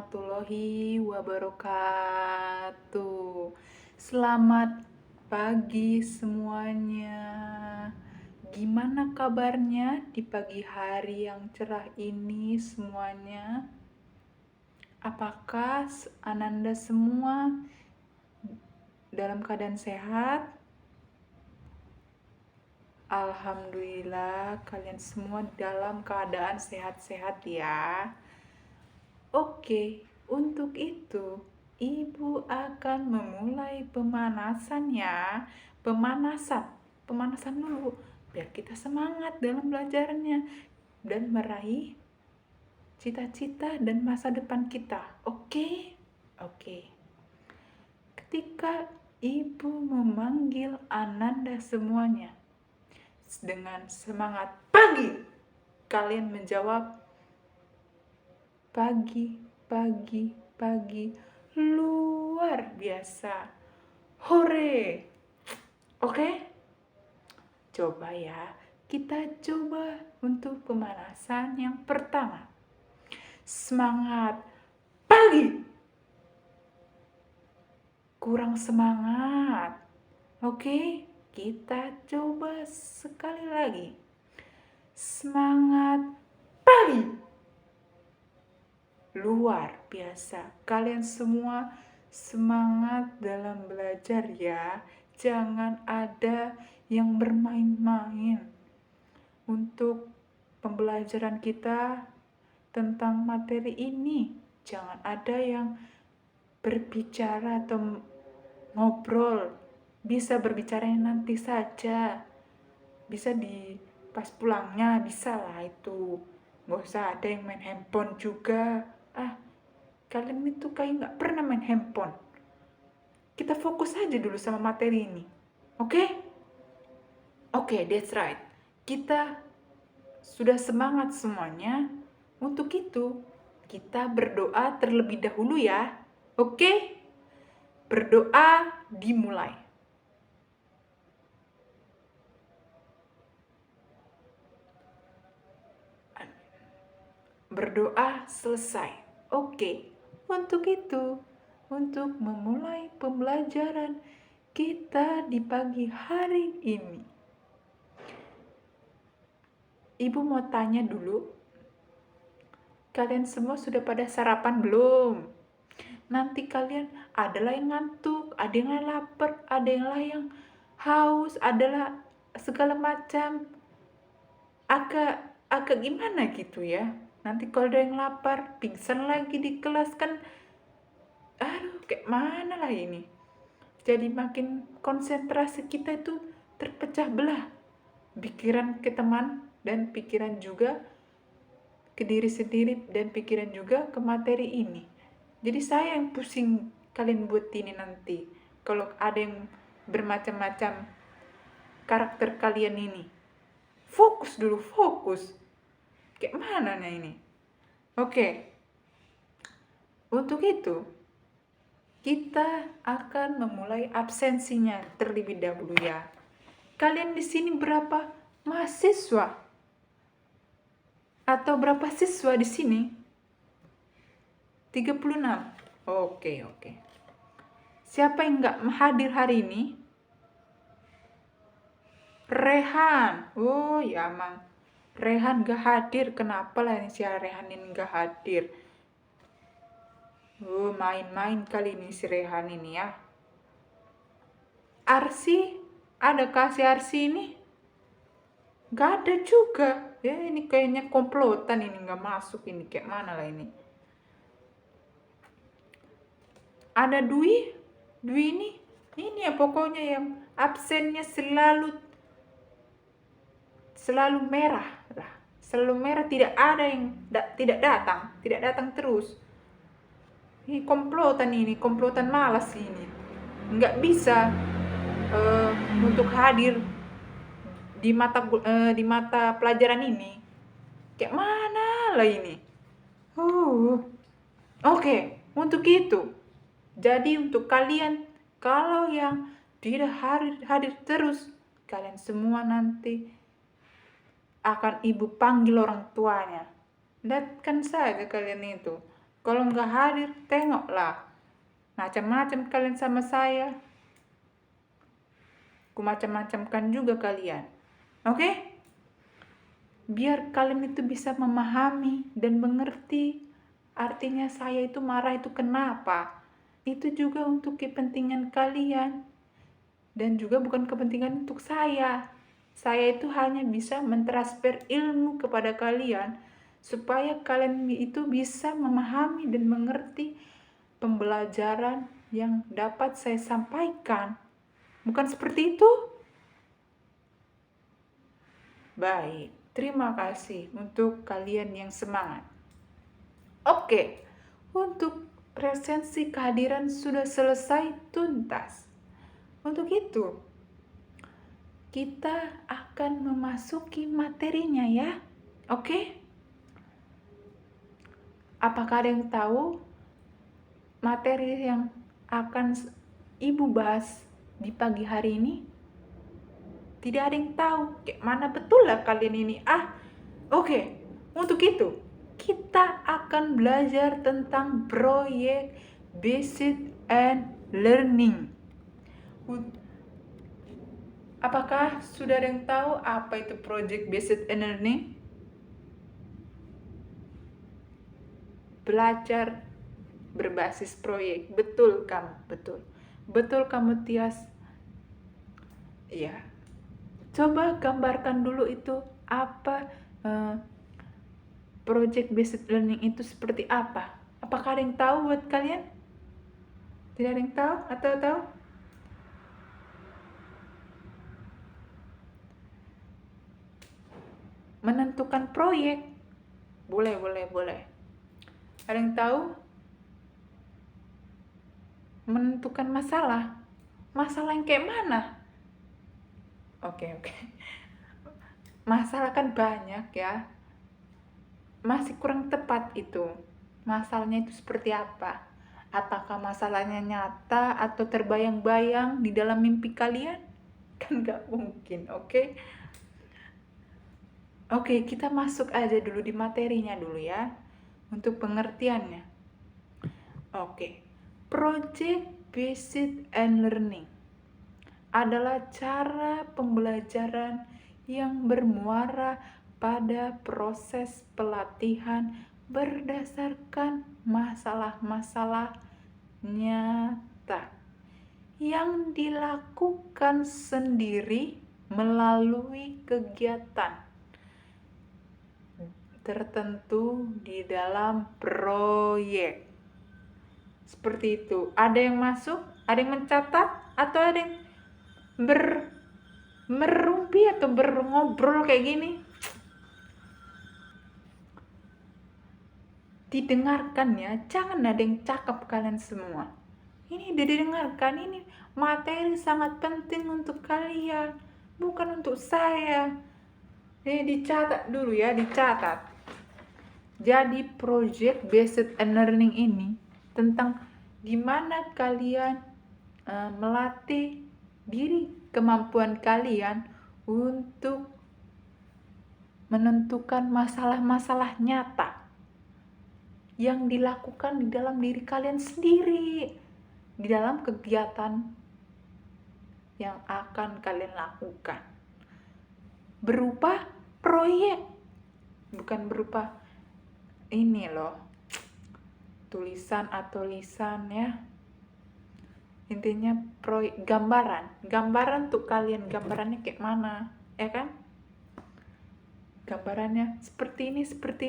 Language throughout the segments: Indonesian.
warahmatullahi wabarakatuh. Selamat pagi semuanya. Gimana kabarnya di pagi hari yang cerah ini semuanya? Apakah Ananda semua dalam keadaan sehat? Alhamdulillah kalian semua dalam keadaan sehat-sehat ya. Oke, untuk itu Ibu akan memulai pemanasan ya. Pemanasan dulu biar kita semangat dalam belajarnya dan meraih cita-cita dan masa depan kita. Oke? Oke. Ketika Ibu memanggil Ananda semuanya dengan semangat pagi, kalian menjawab pagi, pagi, pagi, luar biasa. Hore! Oke? Coba ya, kita coba untuk pemanasan yang pertama. Semangat pagi. Kurang semangat. Oke? Kita coba sekali lagi. Semangat pagi. Luar biasa. Kalian semua semangat dalam belajar ya. Jangan ada yang bermain-main. Untuk pembelajaran kita tentang materi ini, jangan ada yang berbicara atau ngobrol. Bisa berbicara nanti saja. Bisa di pas pulangnya, bisa lah itu. Nggak usah ada yang main handphone juga. Kalian itu kayak nggak pernah main handphone. Kita fokus aja dulu sama materi ini. Oke? Oke, that's right. Kita sudah semangat semuanya. Untuk itu, kita berdoa terlebih dahulu ya. Oke? Berdoa dimulai. Berdoa selesai. Oke. Untuk itu, untuk memulai pembelajaran kita di pagi hari ini, Ibu mau tanya dulu, kalian semua sudah pada sarapan belum? Nanti kalian adalah yang ngantuk, ada yang lapar, ada yang haus, adalah segala macam. Agak gimana gitu ya. Nanti kalau ada yang lapar, pingsan lagi di kelas kan, aduh kayak mana lah ini. Jadi makin konsentrasi kita itu terpecah belah. Pikiran ke teman dan pikiran juga ke diri sendiri dan pikiran juga ke materi ini. Jadi saya yang pusing kalian buat ini nanti. Kalau ada yang bermacam-macam karakter kalian ini. Fokus dulu, fokus. Kayak mana nih ini? Oke. Untuk itu, kita akan memulai absensinya terlebih dahulu ya. Kalian di sini berapa mahasiswa? Atau berapa siswa di sini? 36. Oke. Siapa yang nggak hadir hari ini? Rehan. Oh ya mang. Rehan nggak hadir. Kenapa lah ini si Rehan ini nggak hadir? Oh main-main kali ini si Rehan ini ya. Arsi? Adakah si Arsi ini? Nggak ada juga. Ya ini kayaknya komplotan ini nggak masuk ini. Kayak mana lah ini? Ada Dwi ini ya pokoknya yang absennya selalu merah lah. Selalu merah, tidak ada yang tidak datang terus. Ini komplotan malas ini. Nggak bisa untuk hadir di mata pelajaran ini. Kayak mana lah ini? Oke, untuk itu. Jadi untuk kalian, kalau yang tidak hadir terus, kalian semua nanti akan ibu panggil orang tuanya. Lihatkan saja kalian itu. Kalau nggak hadir, tengoklah. Macam-macam kalian sama saya. Ku macam-macamkan juga kalian. Oke? Biar kalian itu bisa memahami dan mengerti. Artinya saya itu marah itu kenapa. Itu juga untuk kepentingan kalian. Dan juga bukan kepentingan untuk saya. Saya itu hanya bisa mentransfer ilmu kepada kalian. Supaya kalian itu bisa memahami dan mengerti pembelajaran yang dapat saya sampaikan. Bukan seperti itu? Baik, terima kasih untuk kalian yang semangat. Oke, untuk presensi kehadiran sudah selesai tuntas. Untuk itu, kita akan memasuki materinya ya. Oke? Apakah ada yang tahu materi yang akan Ibu bahas di pagi hari ini? Tidak ada yang tahu. Kayak mana betul lah kalian ini? Oke. Untuk itu, kita akan belajar tentang proyek based and learning. Apakah sudah ada yang tahu apa itu project based and learning? Belajar berbasis proyek. Betul kamu, betul. Betul kamu, Tias. Iya. Coba gambarkan dulu itu apa project based learning itu seperti apa? Apakah ada yang tahu buat kalian? Tidak ada yang tahu atau tahu? Menentukan proyek. Boleh. Ada yang tahu? Menentukan masalah. Masalah yang kayak mana? Oke. Masalah kan banyak ya. Masih kurang tepat itu. Masalahnya itu seperti apa? Apakah masalahnya nyata atau terbayang-bayang di dalam mimpi kalian? Kan gak mungkin, oke? Oke, kita masuk aja dulu di materinya dulu ya. Untuk pengertiannya. Oke. Project based and learning adalah cara pembelajaran yang bermuara pada proses pelatihan berdasarkan masalah-masalah nyata yang dilakukan sendiri melalui kegiatan tertentu di dalam proyek. Seperti itu. Ada yang masuk? Ada yang mencatat? Atau ada yang merumpi atau berngobrol kayak gini? Didengarkan ya, jangan ada yang cakap kalian semua. Ini didengarkan, ini materi sangat penting untuk kalian, bukan untuk saya. Ini dicatat dulu ya, dicatat. Jadi project based and learning ini tentang gimana kalian melatih diri kemampuan kalian untuk menentukan masalah-masalah nyata yang dilakukan di dalam diri kalian sendiri, di dalam kegiatan yang akan kalian lakukan. Berupa proyek, bukan berupa ini loh, tulisan atau lisan ya. Intinya proyek, gambaran untuk kalian, gambarannya kayak mana, ya kan? Gambarannya seperti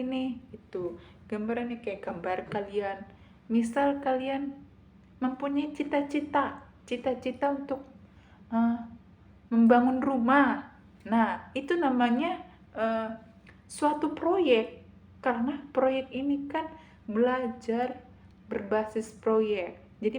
ini, itu gambarannya kayak gambar kalian. Misal kalian mempunyai cita-cita untuk membangun rumah. Nah, itu namanya suatu proyek, karena proyek ini kan belajar berbasis proyek. Jadi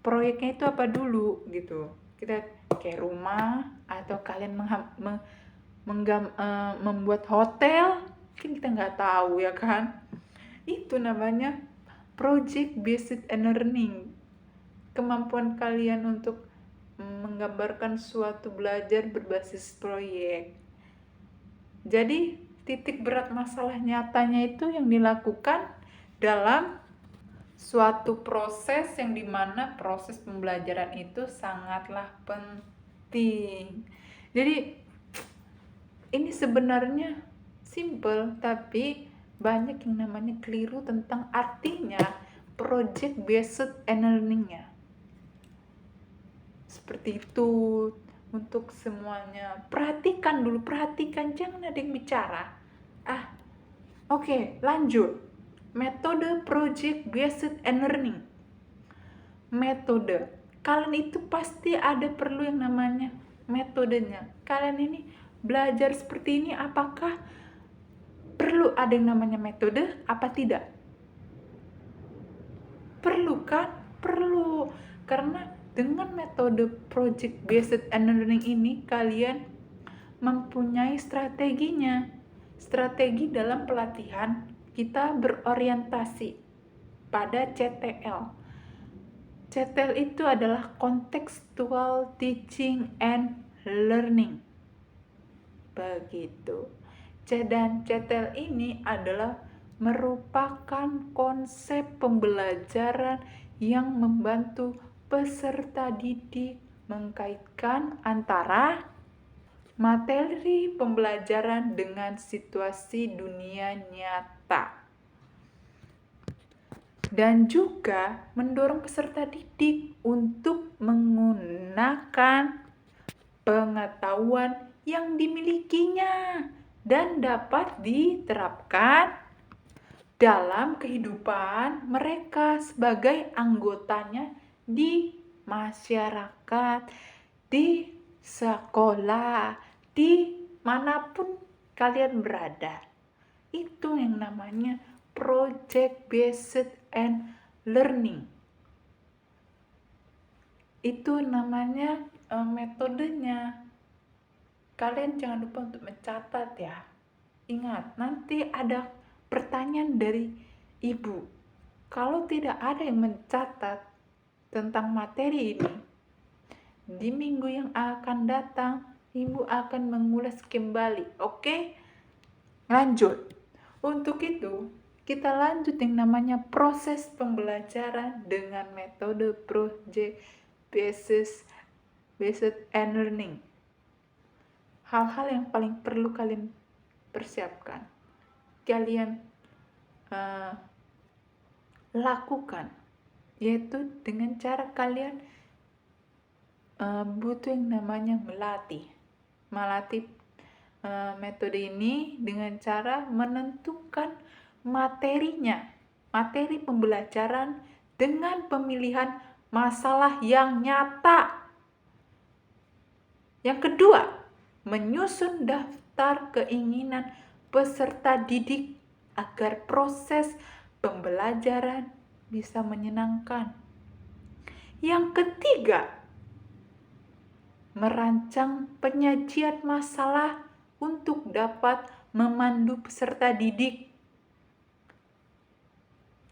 proyeknya itu apa dulu gitu. Kita kayak rumah atau kalian membuat hotel, mungkin kita nggak tahu ya kan. Itu namanya project based and learning. Kemampuan kalian untuk menggambarkan suatu belajar berbasis proyek. Jadi titik berat masalah nyatanya itu yang dilakukan dalam suatu proses yang dimana proses pembelajaran itu sangatlah penting. Jadi ini sebenarnya simple, tapi banyak yang namanya keliru tentang artinya project based learning-nya. Seperti itu untuk semuanya. Perhatikan dulu, jangan ada yang bicara. Oke, lanjut. Metode project based learning. Metode. Kalian itu pasti ada perlu yang namanya metodenya. Kalian ini belajar seperti ini, apakah perlu ada yang namanya metode apa tidak? Perlu kan? Perlu. Karena dengan metode project based learning ini kalian mempunyai strateginya. Strategi dalam pelatihan kita berorientasi pada CTL. CTL itu adalah contextual teaching and learning. Begitu. Dan CTL ini adalah merupakan konsep pembelajaran yang membantu peserta didik mengkaitkan antara materi pembelajaran dengan situasi dunia nyata. Dan juga mendorong peserta didik untuk menggunakan pengetahuan yang dimilikinya dan dapat diterapkan dalam kehidupan mereka sebagai anggotanya di masyarakat, di sekolah, di manapun kalian berada. Itu yang namanya project based and learning. Itu namanya metodenya. Kalian jangan lupa untuk mencatat ya. Ingat, nanti ada pertanyaan dari ibu. Kalau tidak ada yang mencatat tentang materi ini, di minggu yang akan datang, ibu akan mengulas kembali. Oke? Lanjut. Untuk itu, kita lanjut yang namanya proses pembelajaran dengan metode project based learning. Hal-hal yang paling perlu kalian persiapkan, kalian lakukan, yaitu dengan cara kalian butuh yang namanya melatih metode ini dengan cara menentukan materinya, materi pembelajaran dengan pemilihan masalah yang nyata. Yang kedua, menyusun daftar keinginan peserta didik agar proses pembelajaran bisa menyenangkan. Yang ketiga, merancang penyajian masalah untuk dapat memandu peserta didik.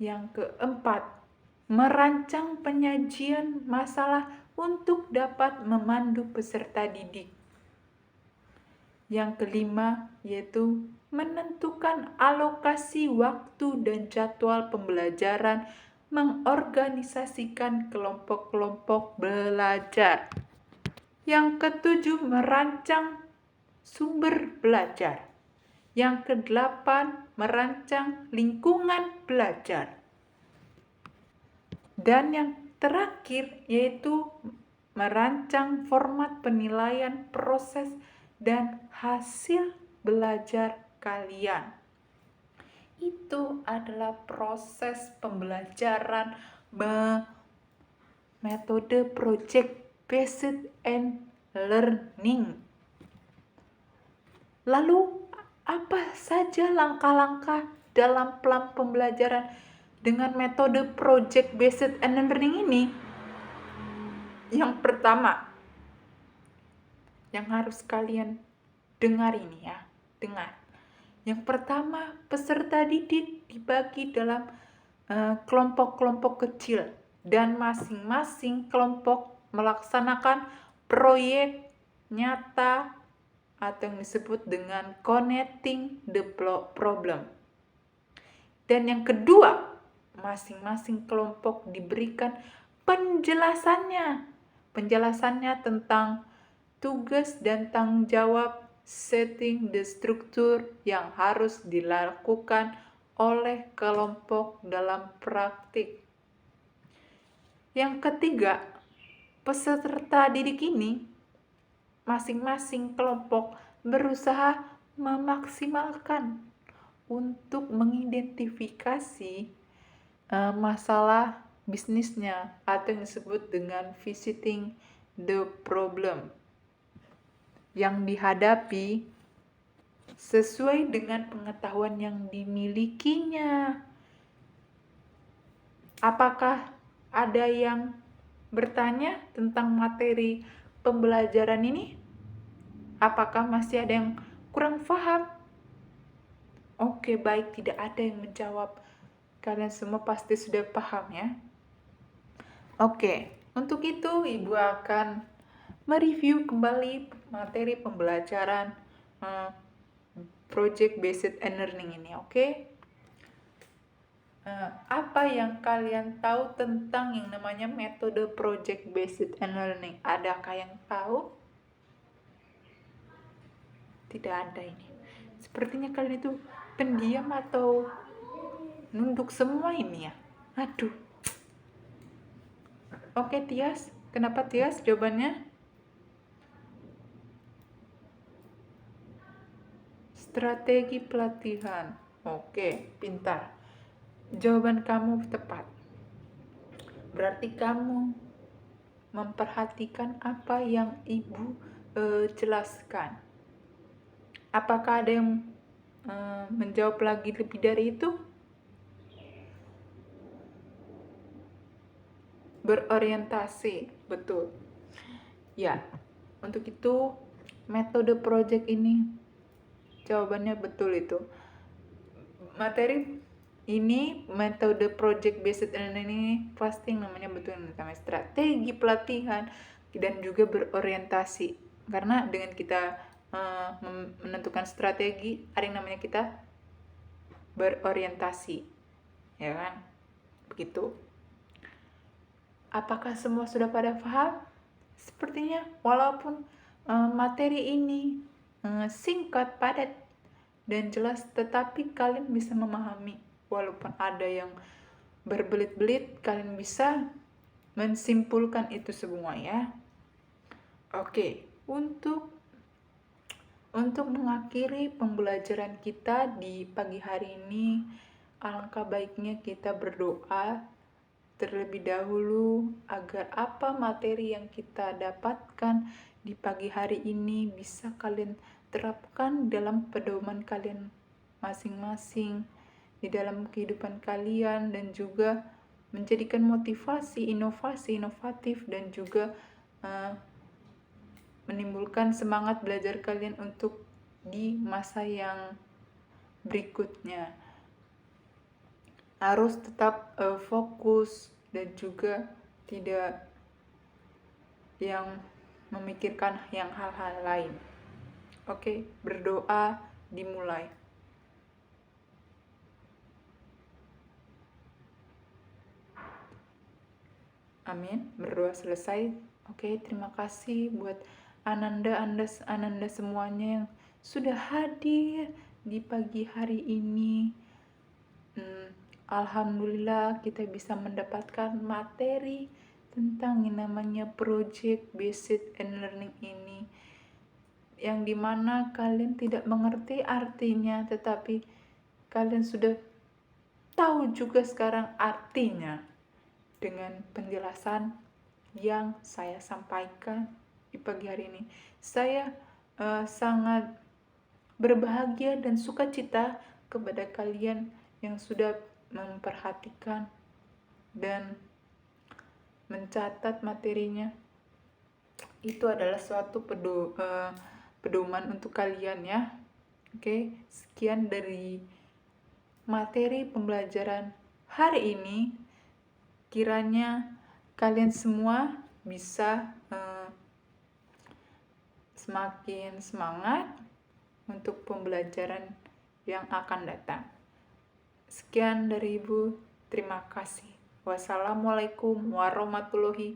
Yang keempat, merancang penyajian masalah untuk dapat memandu peserta didik. Yang kelima, yaitu menentukan alokasi waktu dan jadwal pembelajaran, mengorganisasikan kelompok-kelompok belajar. Yang ketujuh, merancang sumber belajar. Yang kedelapan, merancang lingkungan belajar. Dan yang terakhir, yaitu merancang format penilaian proses dan hasil belajar kalian. Itu adalah proses pembelajaran metode project based and learning. Lalu apa saja langkah-langkah dalam plan pembelajaran dengan metode project based and learning ini? Yang pertama, yang harus kalian dengar ini ya, dengar. Yang pertama, peserta didik dibagi dalam kelompok-kelompok kecil dan masing-masing kelompok melaksanakan proyek nyata atau yang disebut dengan connecting the problem. Dan yang kedua, masing-masing kelompok diberikan penjelasannya tentang tugas dan tanggung jawab, setting the struktur yang harus dilakukan oleh kelompok dalam praktik. Yang ketiga, peserta didik ini masing-masing kelompok berusaha memaksimalkan untuk mengidentifikasi masalah bisnisnya atau yang disebut dengan visiting the problem yang dihadapi sesuai dengan pengetahuan yang dimilikinya. Apakah ada yang bertanya tentang materi pembelajaran ini? Apakah masih ada yang kurang paham? Oke, baik, tidak ada yang menjawab. Kalian semua pasti sudah paham ya. Oke, untuk itu Ibu akan mereview kembali materi pembelajaran project based learning ini, oke? Apa yang kalian tahu tentang yang namanya metode project based learning? Adakah yang tahu? Tidak ada ini. Sepertinya kalian itu pendiam atau nunduk semua ini ya. Aduh. Oke, Tias. Kenapa Tias jawabannya? Strategi pelatihan. Oke, pintar. Jawaban kamu tepat. Berarti kamu memperhatikan apa yang Ibu jelaskan. Apakah ada yang menjawab lagi lebih dari itu? Berorientasi, betul. Ya, untuk itu metode project ini jawabannya betul itu. Materi ini metode project based learning ini pasti namanya betul, namanya strategi pelatihan dan juga berorientasi. Karena dengan kita menentukan strategi, ada yang namanya kita berorientasi, ya kan? Begitu. Apakah semua sudah pada paham? Sepertinya walaupun materi ini singkat, padat, dan jelas, tetapi kalian bisa memahami. Walaupun ada yang berbelit-belit, kalian bisa mensimpulkan itu semua ya. Oke, untuk mengakhiri pembelajaran kita di pagi hari ini, alangkah baiknya kita berdoa terlebih dahulu agar apa materi yang kita dapatkan di pagi hari ini bisa kalian terapkan dalam pedoman kalian masing-masing, di dalam kehidupan kalian, dan juga menjadikan motivasi, inovasi, inovatif, dan juga menimbulkan semangat belajar kalian untuk di masa yang berikutnya. Harus tetap fokus dan juga tidak yang memikirkan yang hal-hal lain. Oke, berdoa dimulai. Amin. Berdoa selesai. Oke, terima kasih buat Ananda semuanya yang sudah hadir di pagi hari ini. Alhamdulillah kita bisa mendapatkan materi tentang yang namanya project based learning ini, yang dimana kalian tidak mengerti artinya, tetapi kalian sudah tahu juga sekarang artinya dengan penjelasan yang saya sampaikan di pagi hari ini. Saya sangat berbahagia dan sukacita kepada kalian yang sudah memperhatikan dan mencatat materinya. Itu adalah suatu pedoman untuk kalian ya. Oke, sekian dari materi pembelajaran hari ini. Kiranya kalian semua bisa semakin semangat untuk pembelajaran yang akan datang. Sekian dari Ibu. Terima kasih. Wassalamualaikum warahmatullahi